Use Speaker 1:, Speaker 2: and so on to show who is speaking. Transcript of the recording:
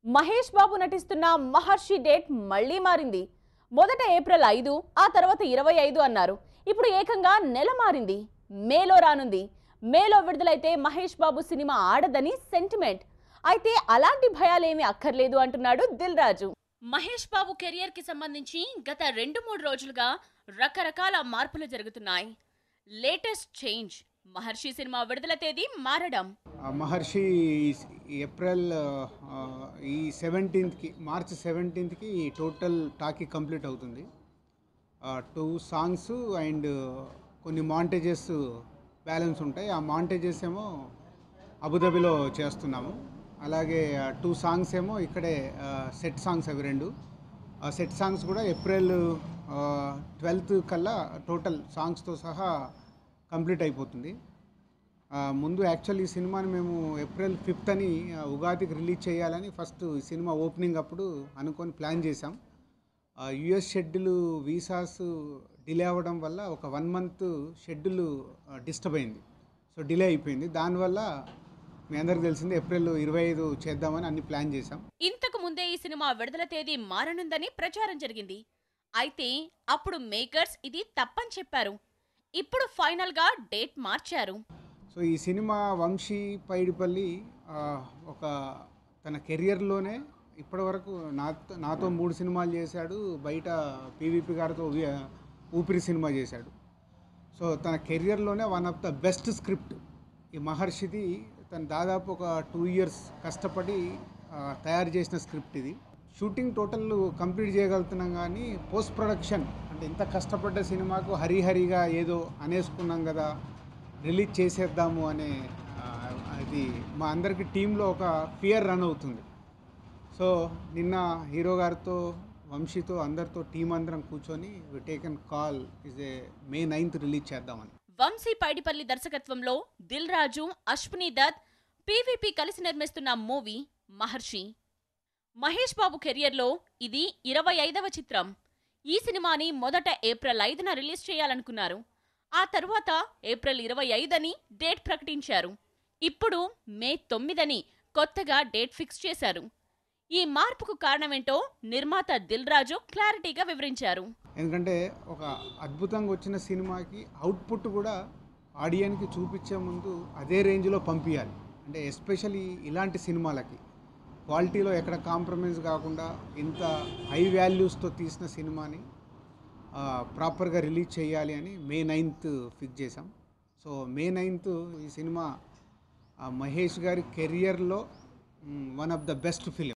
Speaker 1: మహేష్ బాబు నటిస్తున్న మహర్షి డేట్ మళ్ళీ మారింది. మొదట ఏప్రిల్ 5, ఆ తర్వాత 25 అన్నారు. ఇప్పుడు ఏకంగా నెల మారింది. మేలో రానుంది. మేలో విడుదలైతే మహేష్ బాబు సినిమా ఆడదని సెంటిమెంట్. అయితే అలాంటి భయాలేమీ అక్కర్లేదు అంటున్నాడు దిల్ రాజు. మహేష్ బాబు కెరియర్ కి సంబంధించి గత 2-3 రోజులుగా రకరకాల మార్పులు జరుగుతున్నాయి. లేటెస్ట్ చేంజ్ మహర్షి సినిమా విడుదల తేదీ మారడం.
Speaker 2: మహర్షి ఏప్రిల్ ఈ 17కి మార్చ్ 17కి టోటల్ టాకీ కంప్లీట్ అవుతుంది. 2 సాంగ్స్ అండ్ కొన్ని మాంటేజెస్ బ్యాలెన్స్ ఉంటాయి. ఆ మాంటేజెస్ ఏమో అబుదాబిలో చేస్తున్నాము. అలాగే 2 సాంగ్స్ ఏమో ఇక్కడే సెట్ సాంగ్స్ అవి 2. ఆ సెట్ సాంగ్స్ కూడా ఏప్రిల్ 12th కల్లా టోటల్ సాంగ్స్తో సహా కంప్లీట్ అయిపోతుంది. ముందు యాక్చువల్ ఈ సినిమాని మేము ఏప్రిల్ 5th అని ఉగాదికి రిలీజ్ చేయాలని ఫస్ట్ ఈ సినిమా ఓపెనింగ్ అప్పుడు అనుకొని ప్లాన్ చేసాం. యుఎస్ షెడ్యూల్ వీసాస్ డిలే అవ్వడం వల్ల ఒక 1 month షెడ్యూల్ డిస్టర్బ్ అయింది. సో డిలే అయిపోయింది. దానివల్ల మీ అందరికి తెలిసింది ఏప్రిల్ 25 చేద్దామని అన్ని ప్లాన్ చేసాం.
Speaker 1: ఇంతకు ముందే ఈ సినిమా విడుదల తేదీ మారనుందని ప్రచారం జరిగింది. అయితే అప్పుడు మేకర్స్ ఇది తప్పని చెప్పారు. ఇప్పుడు ఫైనల్ గా డేట్ మార్చారు.
Speaker 2: సో ఈ సినిమా వంశీ పైడిపల్లి ఒక తన కెరియర్లోనే ఇప్పటివరకు నాతో 3 సినిమాలు చేశాడు. బయట పీవీపీ గారితో ఊపిరి సినిమా చేశాడు. సో తన కెరియర్లోనే one of the best script ఈ మహర్షిది. తను దాదాపు ఒక 2 years కష్టపడి తయారు చేసిన స్క్రిప్ట్ ఇది. షూటింగ్ టోటల్ కంప్లీట్ చేయగలుగుతున్నాం, కానీ పోస్ట్ ప్రొడక్షన్ అంటే ఇంత కష్టపడ్డ సినిమాకు హరిహరిగా ఏదో అనేసుకున్నాం కదా, రిలీజ్ చేసేద్దాము అనే అది మా అందరికీ టీంలో ఒక ఫియర్ రన్ అవుతుంది. సో నిన్న హీరో గారితో వంశీతో అందరితో టీం అందరం కూర్చొని we taken call is a May 9th release చేద్దామని.
Speaker 1: వంశీ పైడిపల్లి దర్శకత్వంలో దిల్ రాజు, అశ్విని దత్, పీవీపీ కలిసి నిర్మిస్తున్న మూవీ మహర్షి. మహేష్ బాబు కెరియర్లో ఇది 25వ చిత్రం. ఈ సినిమాని మొదట ఏప్రిల్ 5న రిలీజ్ చేయాలనుకున్నారు. ఆ తరువాత ఏప్రిల్ 25 అని డేట్ ప్రకటించారు. ఇప్పుడు మే 9 అని కొత్తగా డేట్ ఫిక్స్ చేశారు. ఈ మార్పుకు కారణమేంటో నిర్మాత దిల్ రాజు క్లారిటీగా వివరించారు.
Speaker 2: ఎందుకంటే ఒక అద్భుతంగా వచ్చిన సినిమాకి అవుట్పుట్ కూడా ఆడియన్కి చూపించే ముందు అదే రేంజ్లో పంపించాలి. అంటే ఎస్పెషల్లీ ఇలాంటి సినిమాలకి క్వాలిటీలో ఎక్కడ కాంప్రమైజ్ కాకుండా ఇంత హై వాల్యూస్తో తీసిన సినిమాని ప్రాపర్గా రిలీజ్ చేయాలి అని May 9th ఫిక్స్ చేసాం. సో May 9th ఈ సినిమా మహేష్ గారి కెరియర్లో one of the best film.